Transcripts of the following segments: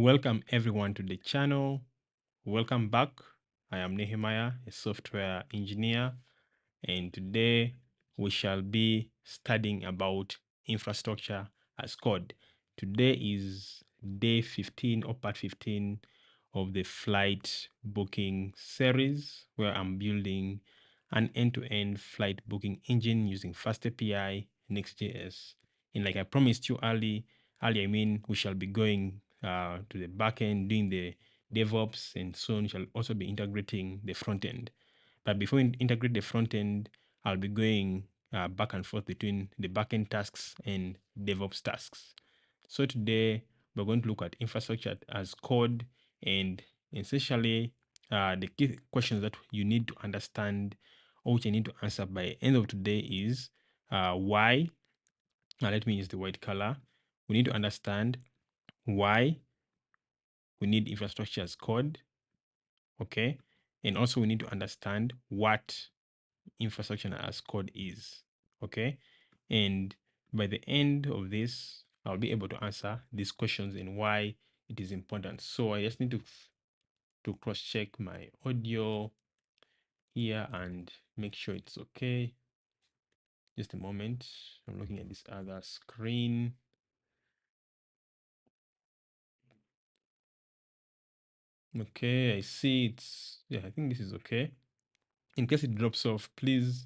Welcome everyone to the channel. Welcome back. I am Nehemiah, a software engineer, and today we shall be studying about infrastructure as code. Today is day 15 or part 15 of the flight booking series where I'm building an end-to-end flight booking engine using FastAPI, Next.js. And like I promised you earlier, we shall be going to the backend, doing the DevOps, and soon shall also be integrating the front end. But before we integrate the front end, I'll be going back and forth between the backend tasks and DevOps tasks. So today we're going to look at infrastructure as code, and essentially the key questions that you need to understand or which I need to answer by the end of today is why. Now let me use the white color. We need to understand why we need infrastructure as code, okay? And also we need to understand what infrastructure as code is, okay? And by the end of this, I'll be able to answer these questions and why it is important. So I just need to cross-check my audio here and make sure it's okay. Just a moment. I'm looking at this other screen. Okay, I see yeah, I think this is okay. In case it drops off, please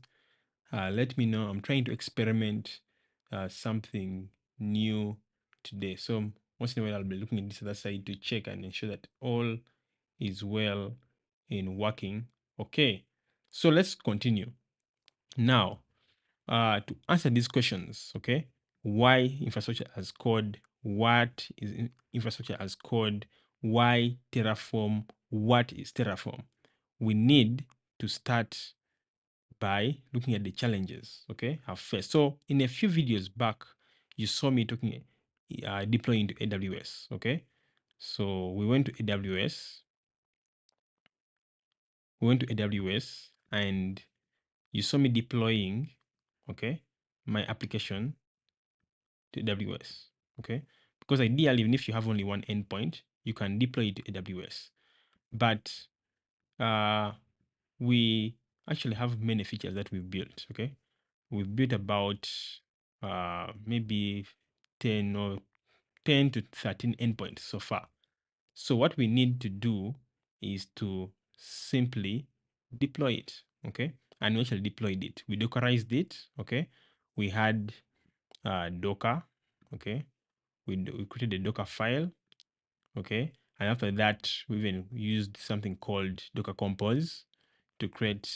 let me know. I'm trying to experiment something new today. So once in a while, I'll be looking at this other side to check and ensure that all is well in working. Okay, so let's continue. Now, to answer these questions, okay, why infrastructure as code? What is infrastructure as code? Why Terraform? What is Terraform? We need to start by looking at the challenges, okay, have first. So in a few videos back, you saw me talking deploying to AWS, okay? So we went to AWS, and you saw me deploying, okay, my application to AWS, okay? Because ideally, even if you have only one endpoint, you can deploy it to AWS. But we actually have many features that we've built, okay? We've built about maybe 10 to 13 endpoints so far. So what we need to do is to simply deploy it, okay? And we actually deployed it. We Dockerized it, okay? We had Docker, okay? We created a Docker file, okay? And after that, we even used something called Docker Compose to create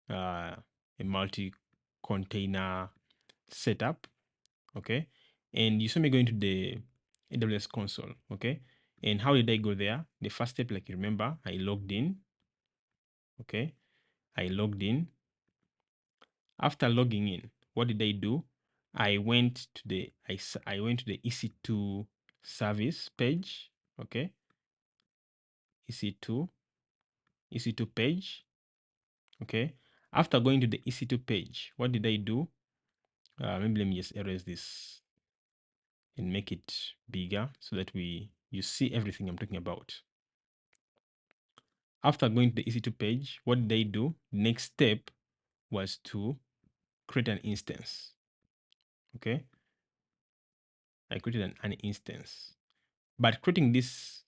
a multi-container setup, okay? And you saw me going to the AWS console, okay? And how did I go there? The first step, like you remember, I logged in, okay? I logged in. After logging in, what did I do? I went to the EC2 service page, okay? EC2 page, okay? After going to the EC2 page, what did I do? Maybe let me just erase this and make it bigger so that you see everything I'm talking about. After going to the EC2 page, what did I do? Next step was to create an instance. Okay, I created an instance, but creating this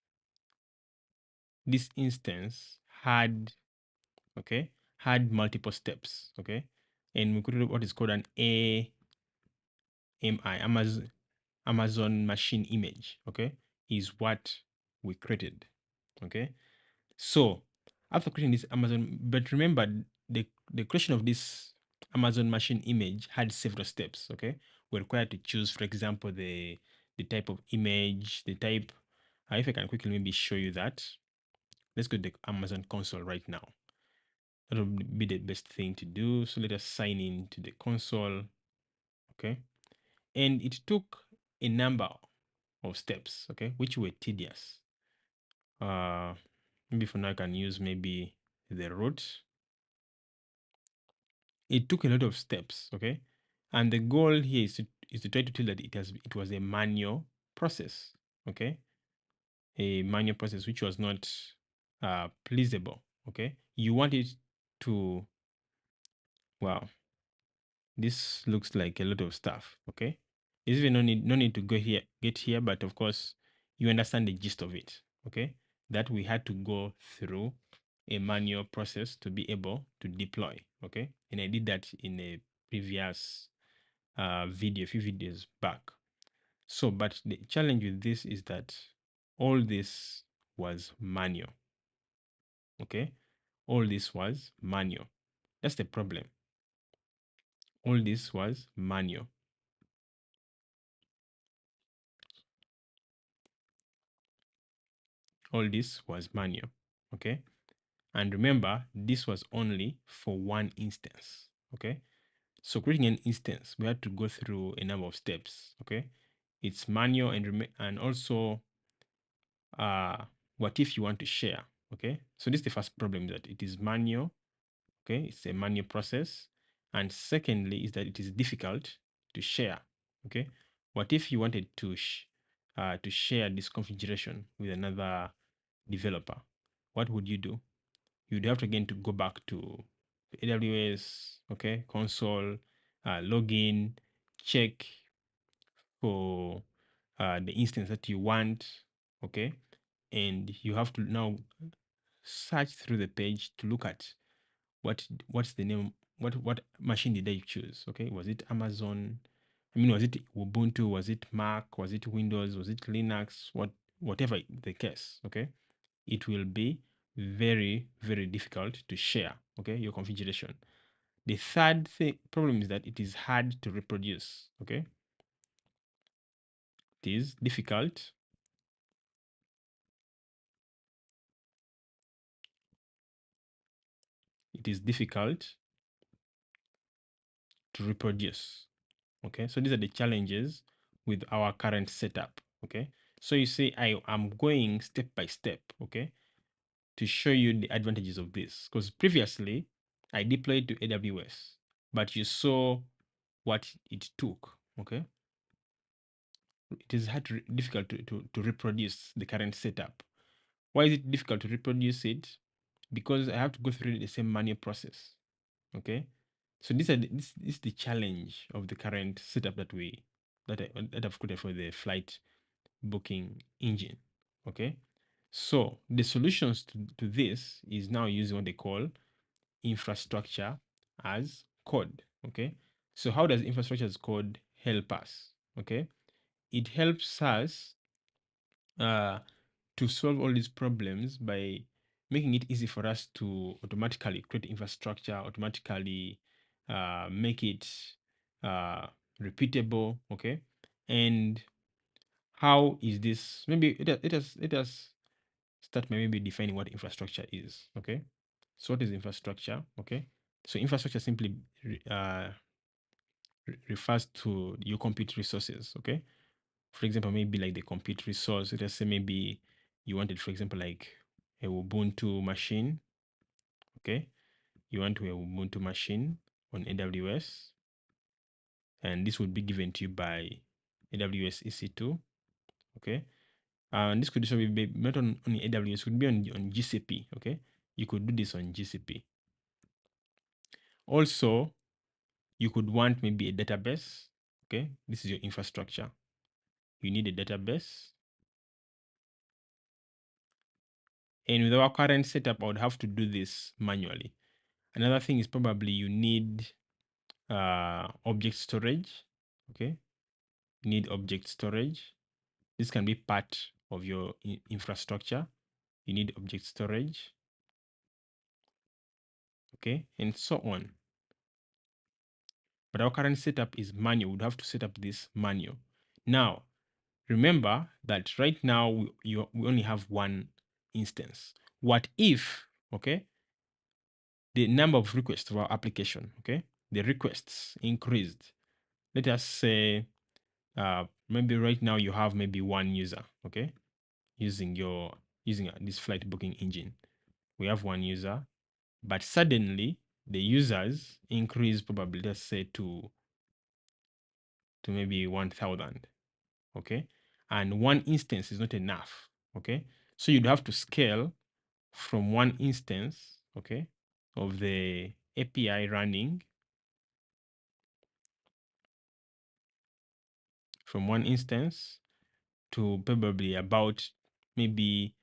instance had multiple steps. Okay, and we created what is called an AMI, Amazon Machine Image. Okay, is what we created. Okay, so after creating this Amazon, but remember the creation of this Amazon Machine Image had several steps. Okay, we're required to choose, for example, the type of image, the type. If I can quickly maybe show you that. Let's go to the Amazon console right now. That would be the best thing to do. So let us sign in to the console. Okay, and it took a number of steps. Okay, which were tedious. Maybe for now I can use maybe the root. It took a lot of steps, okay? And the goal here is to try to tell that it was a manual process, okay? a manual process which was not pleasable. Okay, you want it to, wow, this looks like a lot of stuff. Okay, there's even no need to get here, but of course you understand the gist of it. Okay, that we had to go through a manual process to be able to deploy. Okay, and I did that in a previous video, a few videos back. So, but the challenge with this is that all this was manual. Okay, all this was manual. That's the problem. All this was manual. All this was manual. Okay, and remember, this was only for one instance. Okay, so creating an instance, we had to go through a number of steps. Okay, it's manual, and also what if you want to share? Okay, so this is the first problem, that it is manual. Okay, it's a manual process. And secondly is that it is difficult to share. Okay, what if you wanted to share this configuration with another developer? What would you do? You'd have to again to go back to AWS, okay, console, login, check for the instance that you want. Okay, and you have to now search through the page to look at what's the name, what machine did I choose. Okay, was it Amazon? I mean, was it Ubuntu? Was it Mac? Was it Windows? Was it Linux? Whatever the case. Okay, it will be very, very difficult to share. Okay, your configuration. The third problem is that it is hard to reproduce. Okay, it is difficult. It is difficult to reproduce. Okay, so these are the challenges with our current setup. Okay, so you see, I am going step by step. Okay, to show you the advantages of this, because previously I deployed to AWS, but you saw what it took. Okay, it is difficult to reproduce the current setup. Why is it difficult to reproduce it? Because I have to go through the same manual process. Okay, so this is the challenge of the current setup that I've created for the flight booking engine. Okay, so the solutions to this is now using what they call infrastructure as code. Okay, so how does infrastructure as code help us? Okay, it helps us uh, to solve all these problems by making it easy for us to automatically create infrastructure, automatically make it uh, repeatable. Okay, and how is this? Maybe it has start by maybe defining what infrastructure is. Okay, so what is infrastructure? Okay, so infrastructure simply refers to your compute resources. Okay, for example, maybe like the compute resource. Let's say maybe you wanted, for example, like a Ubuntu machine. Okay, you want to a Ubuntu machine on AWS, and this would be given to you by AWS EC2. Okay, and this could also be not on AWS, could be on GCP. Okay, you could do this on GCP. Also, you could want maybe a database. Okay, this is your infrastructure. You need a database. And with our current setup, I would have to do this manually. Another thing is probably you need object storage. Okay, you need object storage. This can be part of your infrastructure. You need object storage. Okay, and so on. But our current setup is manual. We'd have to set up this manual. Now, remember that right now we only have one instance. What if, okay, the number of requests to our application, okay, the requests increased? Let us say maybe right now you have maybe one user, okay, using this flight booking engine. We have one user, but suddenly the users increase, probably let's say to maybe 1,000. Okay, and one instance is not enough. Okay, so you'd have to scale from one instance, okay, of the API running from one instance to probably about maybe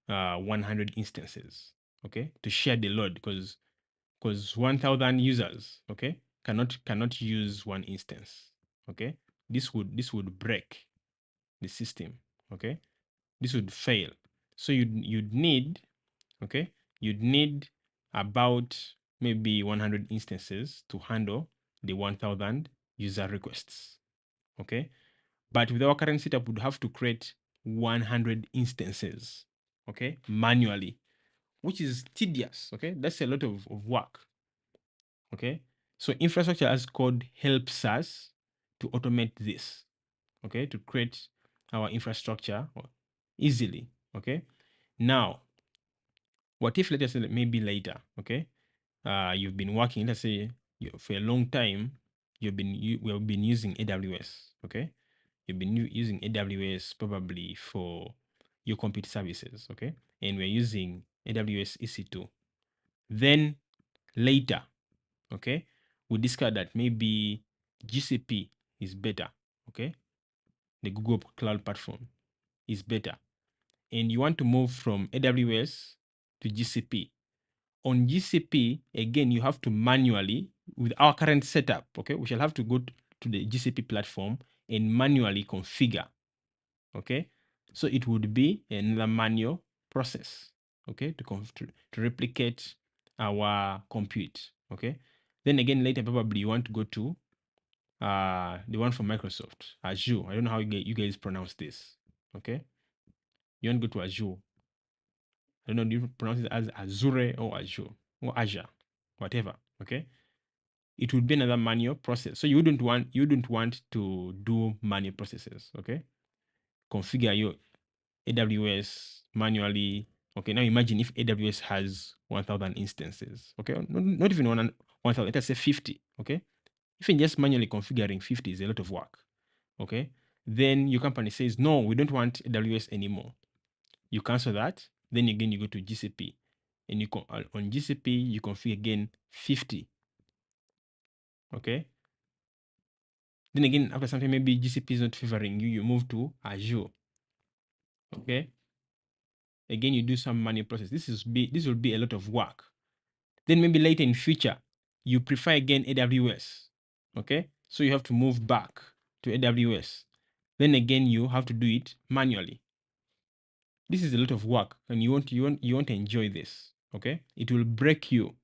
100 instances, okay, to share the load, because 1,000 users, okay, cannot use one instance, okay. This would break the system, okay. This would fail. So you'd need, okay, you'd need about maybe 100 instances to handle the 1,000 user requests, okay. But with our current setup, we'd have to create 100 instances, okay, manually, which is tedious, okay. That's a lot of work, okay. So infrastructure as code helps us to automate this, okay, to create our infrastructure easily, okay. Now, what if, let us say, that maybe later, okay, you've been working, let's say, for a long time, we've been using AWS, okay. You've been using AWS probably for your compute services, okay, and we're using AWS EC2. Then later, okay, we discovered that maybe GCP is better, okay, the Google Cloud Platform is better, and you want to move from AWS to GCP. On GCP, again, you have to manually, with our current setup, okay, we shall have to go to the GCP platform and manually configure, okay. So it would be another manual process, okay, to replicate our compute, okay. Then again, later, probably you want to go to the one from Microsoft, Azure. I don't know how you guys pronounce this, okay. You want to go to Azure. I don't know, do you pronounce it as Azure or Azure or Azure, whatever, okay. It would be another manual process. So you don't want to do manual processes, okay. Configure your AWS manually. Okay, now imagine if AWS has 1,000 instances, okay, not even 1,000, let us say 50, okay. Even just manually configuring 50 is a lot of work, okay. Then your company says, no, we don't want AWS anymore. You cancel that. Then again, you go to GCP, and on GCP you configure again 50, okay. Then again, after something, maybe GCP is not favoring you, you move to Azure, okay. Again, you do some manual process. This will be a lot of work. Then maybe later in future, you prefer again AWS, okay. So you have to move back to AWS. Then again, you have to do it manually. This is a lot of work, and you won't enjoy this, okay. It will break you.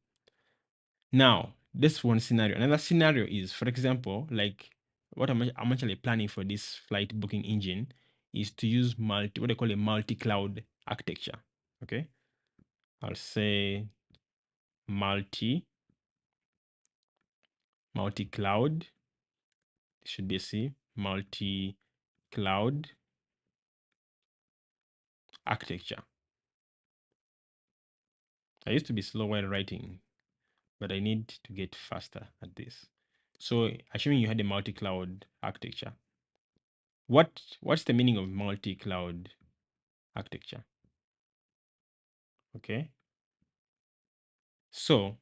Now, this one scenario. Another scenario is, for example, like what I'm actually planning for this flight booking engine is to use what I call a multi-cloud architecture. Okay, I'll say multi-cloud. It should be a C. Multi-cloud architecture. I used to be slow while writing, but I need to get faster at this. So, assuming you had a multi-cloud architecture, what's the meaning of multi-cloud architecture? Okay, so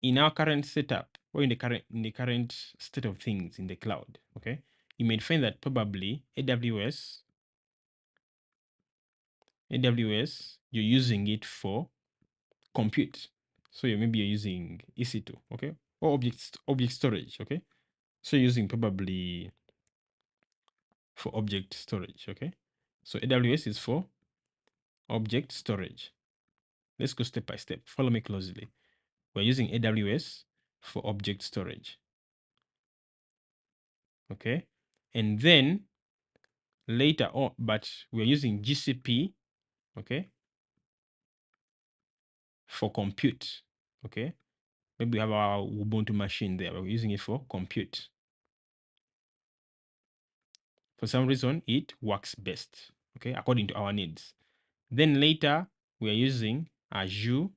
in our current setup, or in the current state of things in the cloud, okay, you may find that probably AWS, you're using it for compute. So maybe you're using EC2, okay, or object storage, okay. So you're using probably for object storage, okay. So AWS is for object storage. Let's go step by step. Follow me closely. We're using AWS for object storage, okay, and then later on, but we're using GCP, okay, for compute, okay. Maybe we have our Ubuntu machine there, but we're using it for compute. For some reason, it works best, okay, according to our needs. Then later, we are using Azure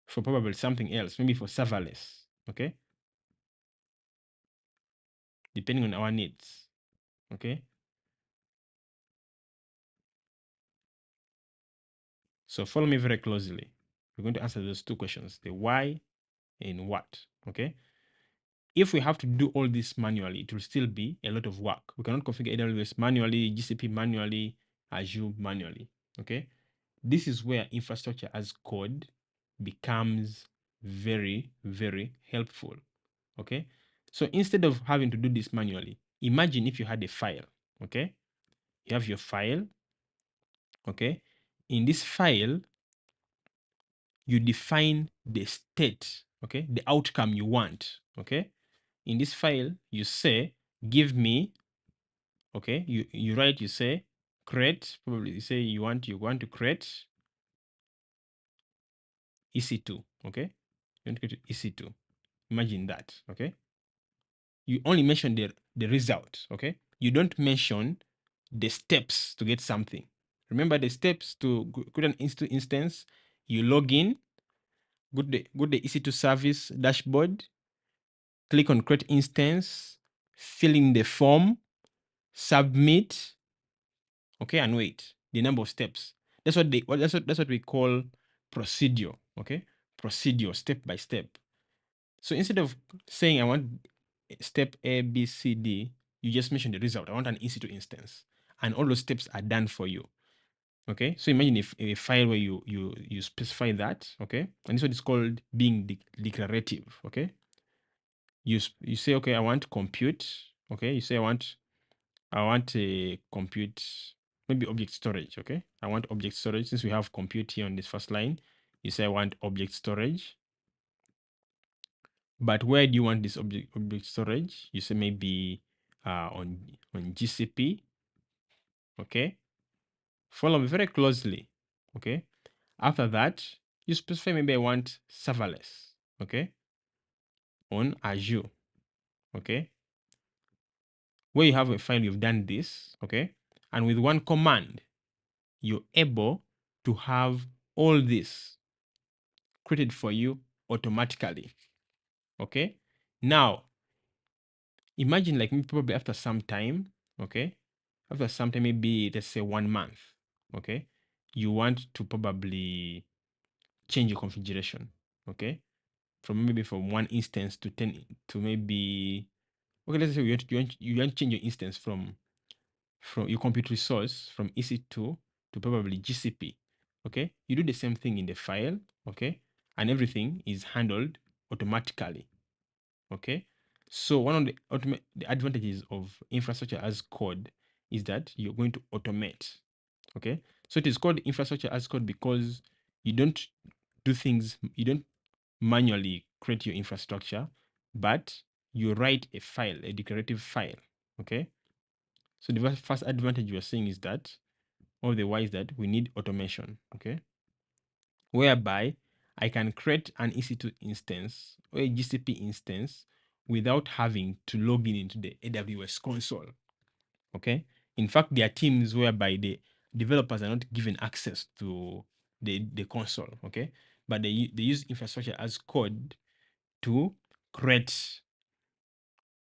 for probably something else, maybe for serverless, okay. depending on our needs. Okay. So follow me very closely. We're going to answer those two questions, the why and what. Okay. If we have to do all this manually, it will still be a lot of work. We cannot configure AWS manually, GCP manually, Azure manually. Okay. This is where infrastructure as code becomes very, very helpful. Okay. So instead of having to do this manually, imagine if you had a file. Okay. You have your file. Okay. In this file, you define the state, okay, the outcome you want. Okay. In this file, you say, give me, okay, you write, you say, create, probably you say you want to create EC2, okay? You want to create EC2. Imagine that, okay? You only mention the result, okay? You don't mention the steps to get something. Remember the steps to create an instance, you log in, go to the EC2 service dashboard, click on create instance, fill in the form, submit, okay, and wait. The number of steps. That's what we call procedure, okay? Procedure, step by step. So instead of saying I want step A, B, C, D, you just mention the result. I want an EC2 instance, and all those steps are done for you. Okay, so imagine if a file where you specify that, okay, and this is what is called being declarative. Okay, you say, okay, I want compute. Okay, you say I want a compute, maybe object storage. Okay, I want object storage. Since we have compute here on this first line, you say I want object storage. But where do you want this object storage? You say maybe on GCP. Okay, follow me very closely. Okay, after that, you specify maybe I want serverless. Okay, on Azure. Okay, where you have a file, you've done this. Okay, and with one command, you're able to have all this created for you automatically. Okay, now imagine like probably after some time, okay, after some time, maybe let's say 1 month, okay, you want to probably change your configuration, okay, from maybe from one instance to 10 to maybe, okay, let's say you want to change your instance from your compute resource from EC2 to probably GCP. Okay, you do the same thing in the file. Okay, and everything is handled automatically. Okay, so one of the advantages of infrastructure as code is that you're going to automate. Okay, so it is called infrastructure as code because you don't you don't manually create your infrastructure, but you write a file, a declarative file. Okay, so the first advantage we're seeing is that, or the why is that we need automation, okay? Whereby I can create an EC2 instance or a GCP instance without having to log in into the AWS console, okay? In fact, there are teams whereby the developers are not given access to the console, okay? But they use infrastructure as code to create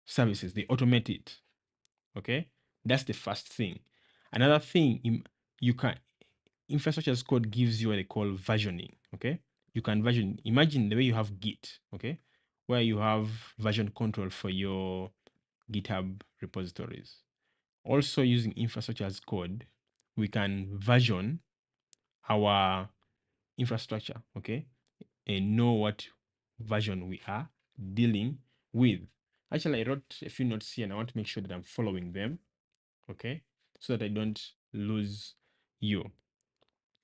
services. They automate it, okay? That's the first thing. Another thing, you can infrastructure as code gives you what they call versioning. Okay, you can version. Imagine the way you have Git. Okay, where you have version control for your GitHub repositories. Also, using infrastructure as code, we can version our infrastructure. Okay, and know what version we are dealing with. Actually, I wrote a few notes here, and I want to make sure that I'm following them. Okay, so that I don't lose you.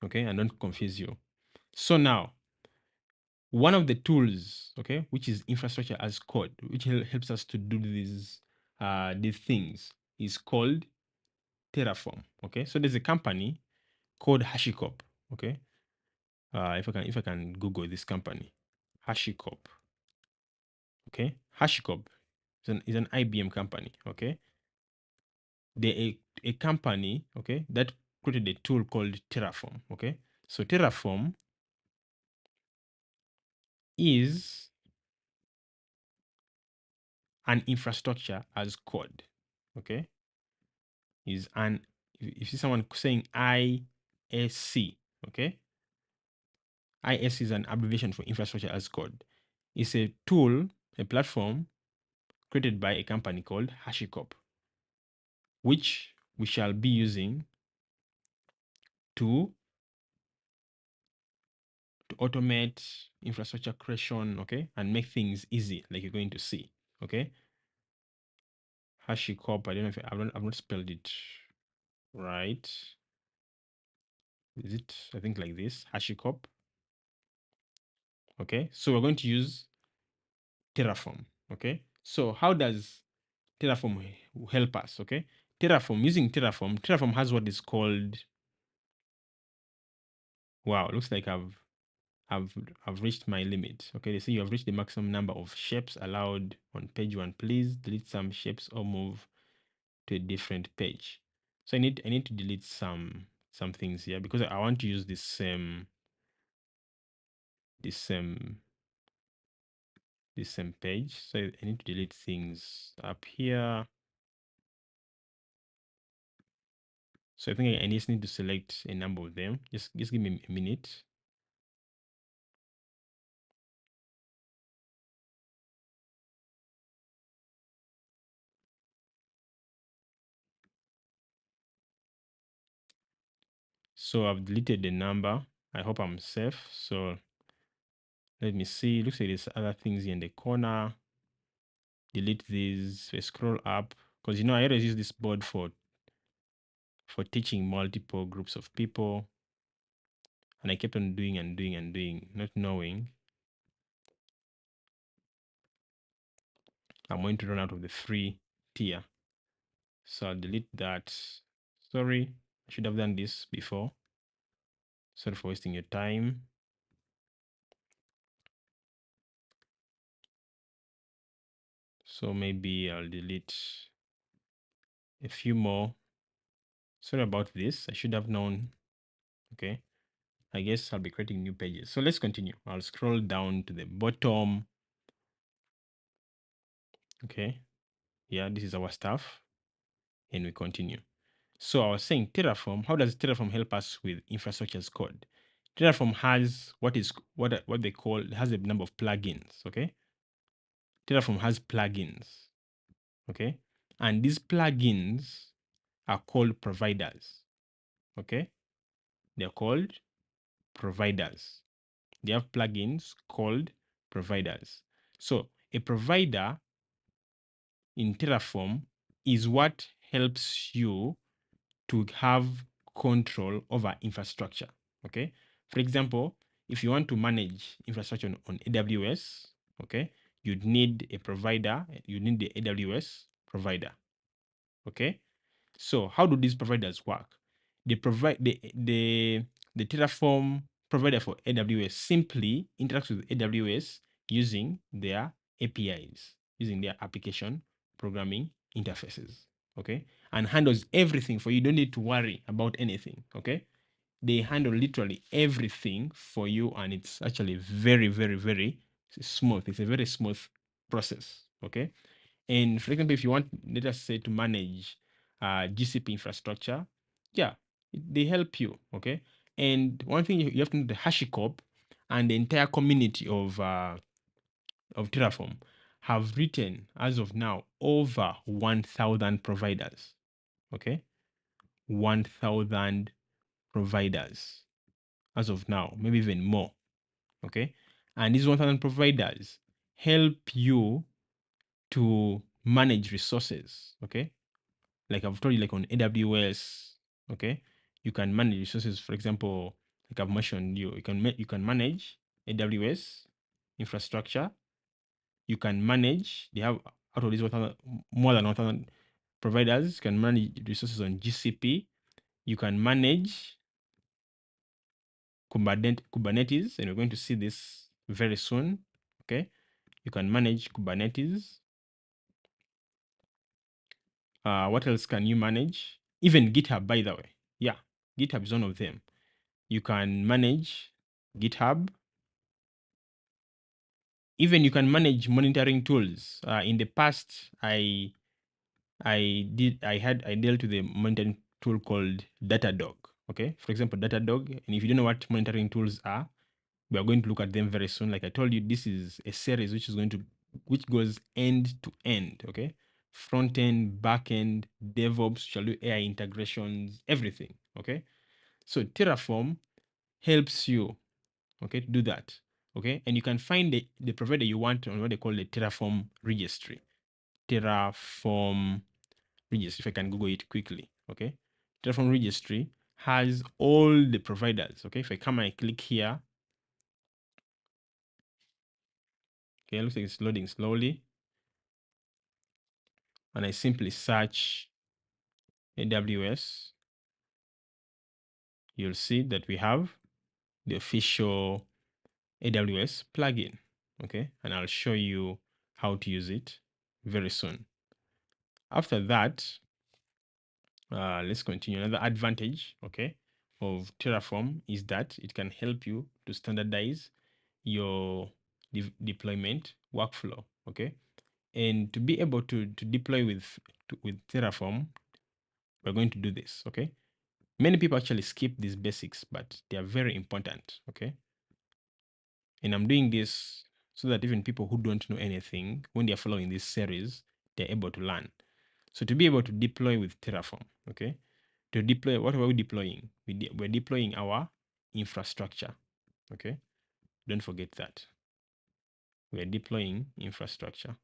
Okay, and don't confuse you. So now, one of the tools, okay, which is infrastructure as code, which helps us to do these things, is called Terraform. Okay, so there's a company called HashiCorp. Okay, if I can Google this company, HashiCorp. Okay, HashiCorp is an IBM company. Okay, they're a company, okay, that created a tool called Terraform. Okay, so Terraform is an infrastructure as code. Okay, is an if you see someone saying ISC, okay, ISC is an abbreviation for infrastructure as code. It's a tool, a platform created by a company called HashiCorp, which we shall be using to automate infrastructure creation, okay, and make things easy, like you're going to see, okay. HashiCorp, I don't know if I've not spelled it right. Is it, I think like this, HashiCorp, okay. So we're going to use Terraform, okay. So how does Terraform help us, okay? Using Terraform has what is called, wow, looks like I've I've reached my limit. Okay, they say you have reached the maximum number of shapes allowed on page one. Please delete some shapes or move to a different page. So I need to delete some things here because I want to use this same page. So I need to delete things up here. So I think I just need to select a number of them. Just give me a minute. So I've deleted the number. I hope I'm safe. So let me see. Looks like there's other things here in the corner. Delete these. I scroll up because I always use this board for teaching multiple groups of people, and I kept on doing and doing and doing, not knowing I'm going to run out of the free tier. So I'll delete that. Sorry, I should have done this before. Sorry for wasting your time. So maybe I'll delete a few more. Sorry about this. I should have known. Okay. I guess I'll be creating new pages. So let's continue. I'll scroll down to the bottom. Okay. Yeah, this is our stuff. And we continue. So I was saying Terraform, how does Terraform help us with infrastructure as code? Terraform has what they call, it has a number of plugins, okay? Terraform has plugins, okay? And these plugins are called providers, okay? They're called providers. They have plugins called providers. So a provider in Terraform is what helps you to have control over infrastructure. Okay. For example, if you want to manage infrastructure on AWS, okay, you'd need a provider, you need the AWS provider. Okay. So how do these providers work? They provide the Terraform provider for AWS simply interacts with AWS using their APIs, using their application programming interfaces, okay, and handles everything for you. You don't need to worry about anything, okay. They handle literally everything for you, and it's actually very, very, very smooth. It's a very smooth process, okay. And for example, if you want, let us say, to manage GCP infrastructure, yeah, they help you, okay. And one thing you have to know, the HashiCorp and the entire community of Terraform have written, as of now, over 1,000 providers, okay, 1,000 providers as of now, maybe even more, okay. And these 1,000 providers help you to manage resources, okay. Like I've told you, like on AWS, okay, you can manage resources. For example, like I've mentioned, you can manage AWS infrastructure. You can manage. They have, out of these 1,000, more than 1,000 providers. You can manage resources on GCP. You can manage Kubernetes, and we're going to see this very soon. Okay, you can manage Kubernetes. What else can you manage? Even GitHub, by the way. Yeah, GitHub is one of them. You can manage GitHub. Even you can manage monitoring tools. In the past, I dealt with a monitoring tool called Datadog. Okay, for example, Datadog. And if you don't know what monitoring tools are, we are going to look at them very soon. Like I told you, this is a series which goes end to end. Okay, front end, back end, DevOps, shall do AI integrations, everything. Okay, so Terraform helps you, okay, to do that. Okay, and you can find the provider you want on what they call the Terraform registry. Terraform registry, if I can Google it quickly. Okay, Terraform registry has all the providers. Okay, if I come and I click here, okay, it looks like it's loading slowly, and I simply search AWS, you'll see that we have the official AWS plugin. Okay, and I'll show you how to use it very soon. After that, let's continue. Another advantage, okay, of Terraform is that it can help you to standardize your deployment workflow. Okay, and to be able to deploy with Terraform, we're going to do this. Okay, many people actually skip these basics, but they are very important. Okay, and I'm doing this so that even people who don't know anything, when they are following this series, they're able to learn. So to be able to deploy with Terraform, okay, to deploy, what are we deploying? We're deploying our infrastructure, okay? Don't forget that. We're deploying infrastructure.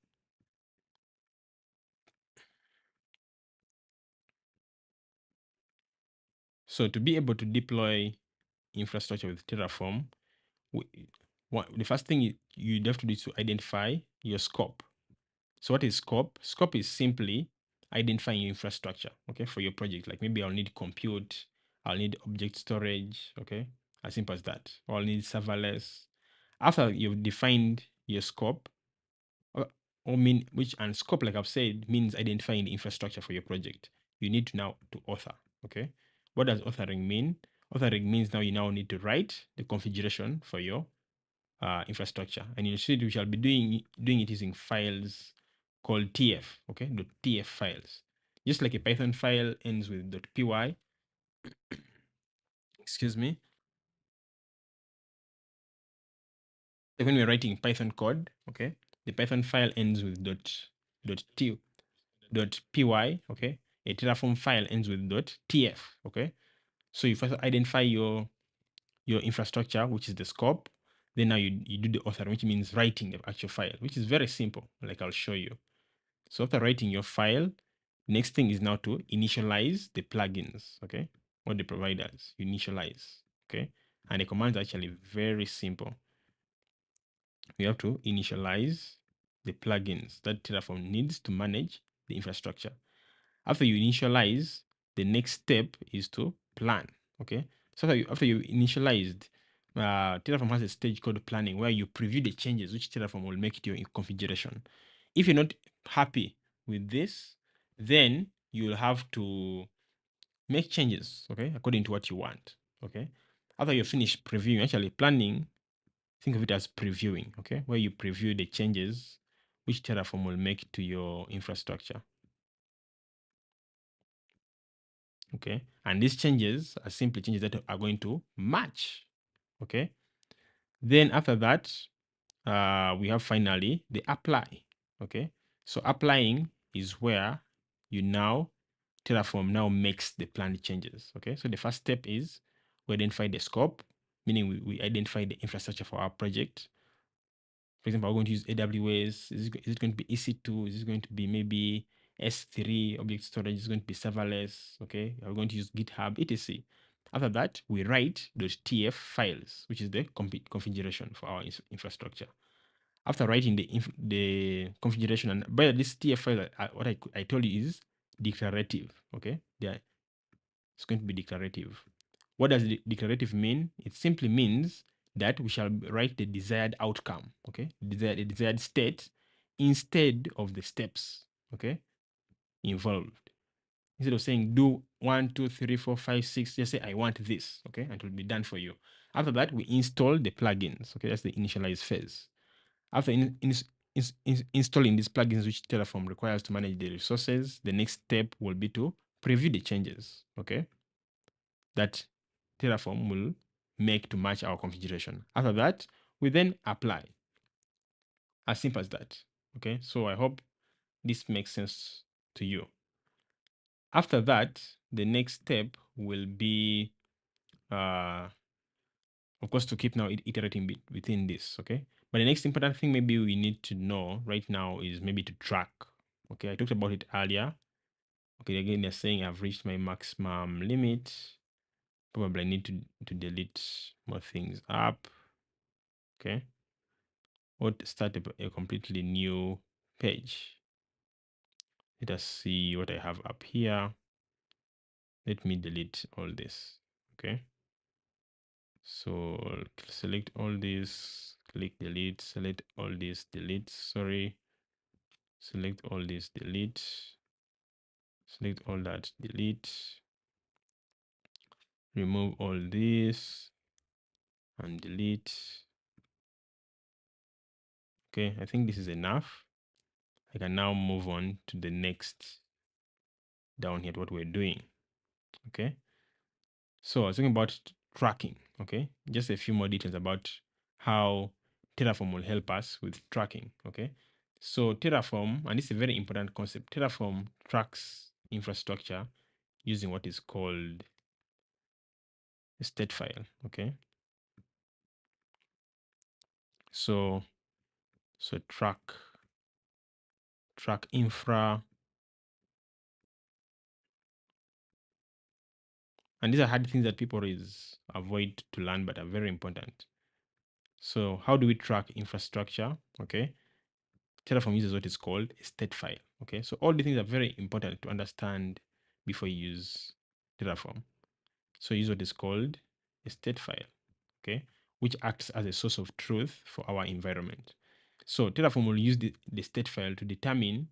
So to be able to deploy infrastructure with Terraform, the first thing you have to do is to identify your scope. So what is scope? Scope is simply identifying your infrastructure, okay, for your project. Like maybe I'll need compute, I'll need object storage, okay, as simple as that. Or I'll need serverless. After you've defined your scope, or, and scope, like I've said, means identifying the infrastructure for your project. You need to now to author, okay? What does authoring mean? Authoring means now you now need to write the configuration for your infrastructure, and you see we shall be doing it using files called tf, okay, .tf files. Just like a Python file ends with .py, excuse me. Like when we're writing Python code, okay, the Python file ends with .py, okay. A Terraform file ends with .tf, okay. So you first identify your infrastructure, which is the scope. Then now you do the author, which means writing the actual file, which is very simple, like I'll show you. So after writing your file, next thing is now to initialize the plugins, okay, or the providers. You initialize, okay, and the command is actually very simple. We have to initialize the plugins that Terraform needs to manage the infrastructure. After you initialize, the next step is to plan, okay. So after you initialized, Terraform has a stage called planning where you preview the changes which Terraform will make to your configuration. If you're not happy with this, then you'll have to make changes, okay, according to what you want, okay. After you finish previewing, actually planning, think of it as previewing, okay, where you preview the changes which Terraform will make to your infrastructure, okay. And these changes are simply changes that are going to match, okay. Then after that, we have finally the apply, okay. So applying is where you now Terraform now makes the planned changes, okay. So the first step is we identify the scope, meaning we identify the infrastructure for our project. For example, we're going to use AWS. Is it going to be EC2? Is it going to be maybe S3 object storage? Is it going to be serverless? Okay, we're going to use GitHub, etc. After that, we write those TF files, which is the configuration for our infrastructure. After writing the configuration, and by this TF file, what I told you is declarative. Okay, it's going to be declarative. What does declarative mean? It simply means that we shall write the desired outcome, okay, the desired state instead of the steps, okay, involved. Instead of saying do 1, 2, 3, 4, 5, 6, just say I want this, okay, and it will be done for you. After that, we install the plugins, okay, that's the initialize phase. After installing these plugins which Terraform requires to manage the resources, the next step will be to preview the changes, okay, that Terraform will make to match our configuration. After that, we then apply. As simple as that, okay? So I hope this makes sense to you. After that, the next step will be, of course, to keep now iterating within this, okay? But the next important thing maybe we need to know right now is maybe to track, okay? I talked about it earlier. Okay, again, they're saying I've reached my maximum limit. Probably I need to delete more things up, okay? Or start a completely new page. Let us see what I have up here. Let me delete all this, okay? So select all this, click delete, select all this, delete, sorry. Select all this, delete, select all that, delete, remove all this and delete. Okay, I think this is enough. I can now move on to the next down here, what we're doing, okay? So I was talking about tracking, okay? Just a few more details about how Terraform will help us with tracking, okay? So Terraform, and this is a very important concept, Terraform tracks infrastructure using what is called a state file, okay? So track infra, and these are hard things that people is avoid to learn but are very important. So how do we track infrastructure? Okay, Terraform uses what is called a state file. Okay, so all these things are very important to understand before you use Terraform. So use what is called a state file, okay, which acts as a source of truth for our environment. So Terraform will use the state file to determine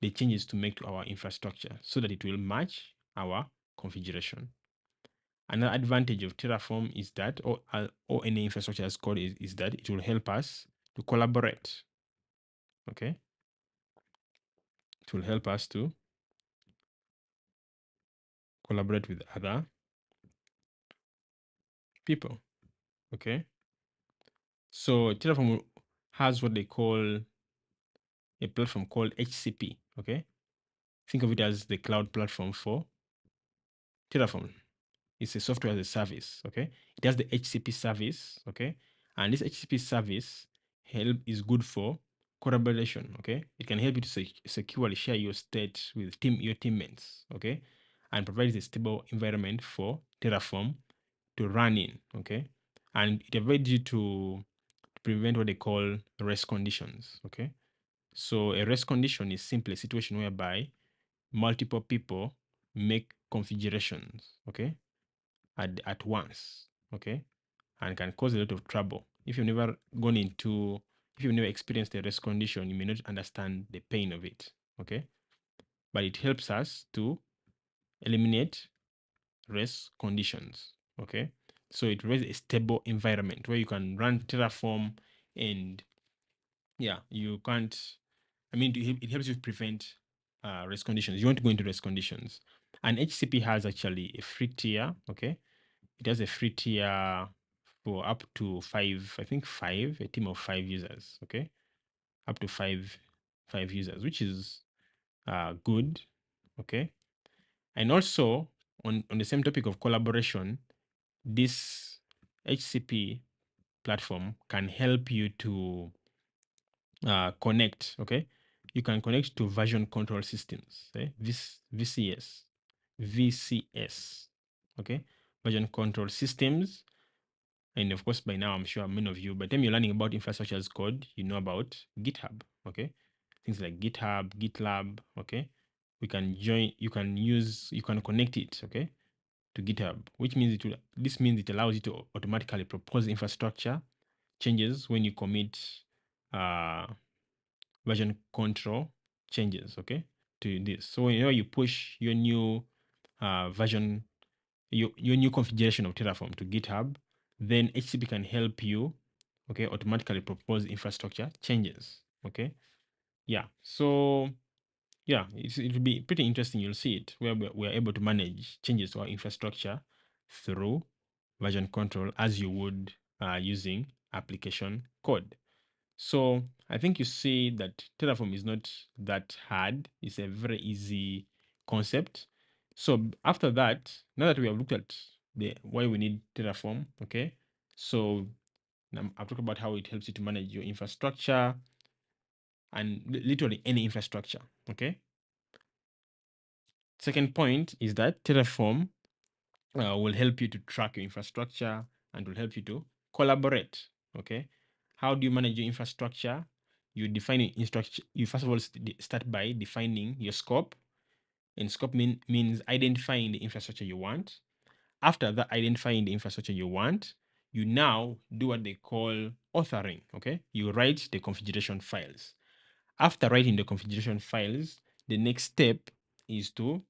the changes to make to our infrastructure so that it will match our configuration. Another advantage of Terraform is that, or any infrastructure as code is that it will help us to collaborate. Okay, it will help us to collaborate with other people. Okay, so Terraform has what they call a platform called HCP. Okay, think of it as the cloud platform for Terraform. It's a software as a service. Okay, it has the HCP service. Okay, and this HCP service is good for collaboration. Okay, it can help you to securely share your state with your teammates. Okay, and provides a stable environment for Terraform to run in. Okay, and it avoids you to prevent what they call rest conditions. Okay, so a rest condition is simply a situation whereby multiple people make configurations. Okay, at once, okay, and can cause a lot of trouble. If you've never gone into, if you've never experienced a rest condition, you may not understand the pain of it, okay? But it helps us to eliminate rest conditions, okay? So it provides a stable environment where you can run Terraform and yeah, you can't, I mean, it helps you prevent rest conditions. You want to go into rest conditions. And HCP has actually a free tier, okay? It has a free tier for up to five, I think five, a team of 5 users. Okay, up to five users, which is good. Okay, and also on the same topic of collaboration, this HCP platform can help you to connect. Okay, you can connect to version control systems. VCS, VCS. Okay, version control systems. And of course, by now, I'm sure many of you, by the time you're learning about infrastructure as code, you know about GitHub, okay? Things like GitHub, GitLab, okay? We can join, you can connect it, okay, to GitHub, which means this means it allows you to automatically propose infrastructure changes when you commit uh, version control changes, okay, to this. So whenever you push your new version, your new configuration of Terraform to GitHub, then HCP can help you okay, automatically propose infrastructure changes. Okay, yeah. So yeah, it will be pretty interesting. You'll see it where we're able to manage changes to our infrastructure through version control as you would using application code. So I think you see that Terraform is not that hard. It's a very easy concept. So after that, now that we have looked at the why we need Terraform, okay. So I'll talk about how it helps you to manage your infrastructure and literally any infrastructure. Okay. Second point is that Terraform will help you to track your infrastructure and will help you to collaborate. Okay. How do you manage your infrastructure? You define your infrastructure. You first of all start by defining your scope, and scope means identifying the infrastructure you want. After that, identifying the infrastructure you want, you now do what they call authoring. Okay. You write the configuration files. After writing the configuration files, the next step is to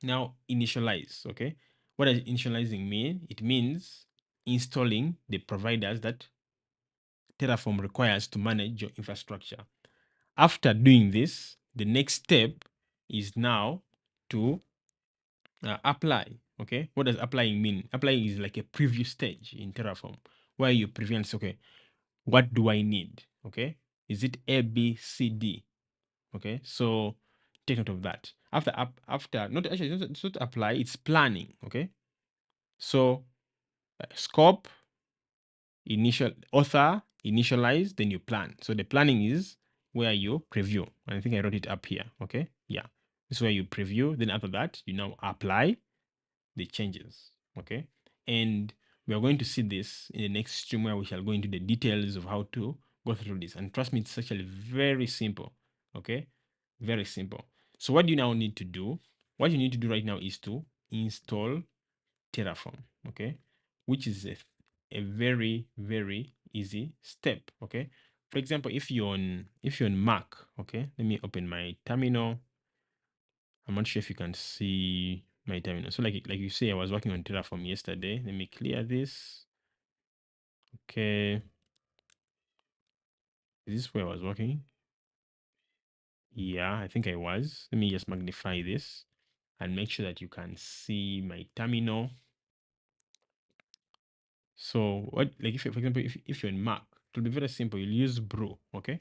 now initialize. Okay, what does initializing mean? It means installing the providers that Terraform requires to manage your infrastructure. After doing this, the next step is now to apply. Okay, what does applying mean? Applying is like a preview stage in Terraform where you preview and say, okay, what do I need? Okay, is it A, B, C, D? Okay, so take note of that. After not actually it's not apply, it's planning. Okay, so scope, initial author, initialize, then you plan. So the planning is where you preview. And I think I wrote it up here. Okay. Yeah. This is where you preview. Then after that, you now apply the changes. Okay. And we are going to see this in the next stream where we shall go into the details of how to go through this. And trust me, it's actually very simple. Okay. Very simple. So what do you now need to do? What you need to do right now is to install Terraform, okay, which is a very, very easy step. Okay, for example, if you're on Mac, okay, let me open my terminal. I'm not sure if you can see my terminal. So like you say, I was working on Terraform yesterday. Let me clear this. Okay, is this where I was working? Yeah, I think I was. Let me just magnify this and make sure that you can see my terminal. So what, like if, for example, if you're in Mac, it will be very simple. You'll use brew, okay?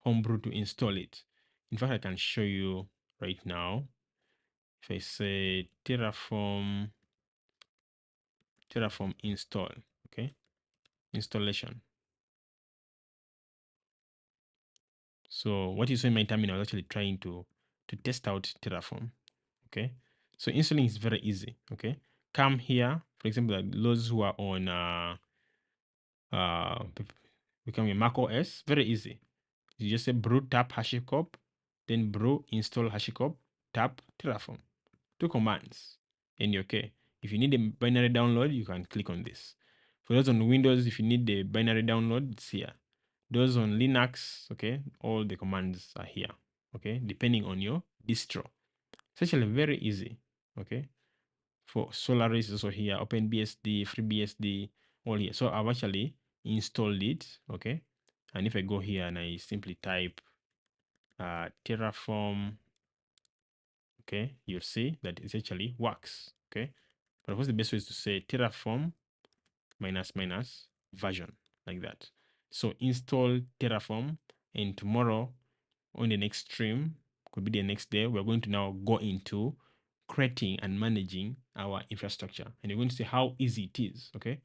Homebrew to install it. In fact, I can show you right now. If I say Terraform install, okay? Installation. So what you saw in my terminal, I was actually trying to test out Terraform, okay? So installing is very easy, okay? Come here, for example, like those who are on uh, becoming Mac OS, very easy. You just say brew tap HashiCorp, then brew install HashiCorp, tap Terraform. Two commands, and you're okay. If you need a binary download, you can click on this. For those on Windows, if you need the binary download, it's here. Those on Linux, okay, all the commands are here, okay, depending on your distro. It's actually very easy, okay. For Solaris is also here, OpenBSD, FreeBSD, all here. So I've actually installed it, okay. And if I go here and I simply type Terraform, okay, you'll see that it actually works, okay. But of course, the best way is to say Terraform minus minus version, like that. So install Terraform, and tomorrow on the next stream, could be the next day, we're going to now go into creating and managing our infrastructure. And you're going to see how easy it is, okay?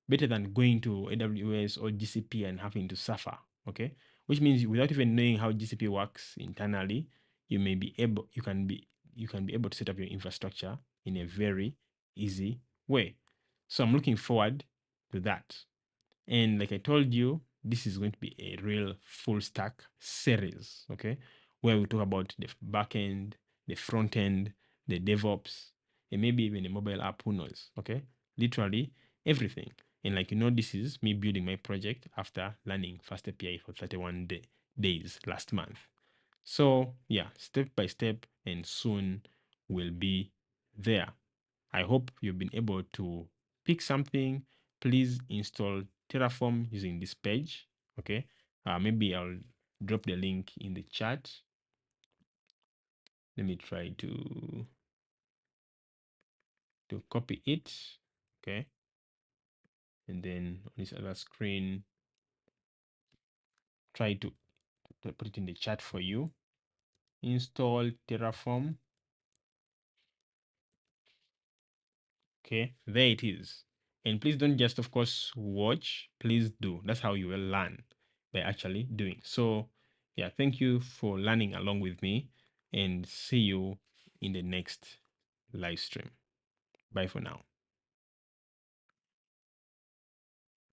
Better than going to AWS or GCP and having to suffer, okay? Which means without even knowing how GCP works internally, you can be able to set up your infrastructure in a very easy way. So I'm looking forward to that. And like I told you, this is going to be a real full stack series, okay? Where we talk about the backend, the front end, the DevOps, and maybe even a mobile app, who knows, okay? Literally everything. And like, this is me building my project after learning FastAPI for 31 days last month. So yeah, step by step, and soon we'll be there. I hope you've been able to pick something. Please install Terraform using this page. Okay, maybe I'll drop the link in the chat. Let me try to copy it. Okay, and then on this other screen, try to put it in the chat for you. Install Terraform. Okay, there it is. And please don't just, of course, watch. Please do. That's how you will learn, by actually doing. So, yeah, thank you for learning along with me, and see you in the next live stream. Bye for now.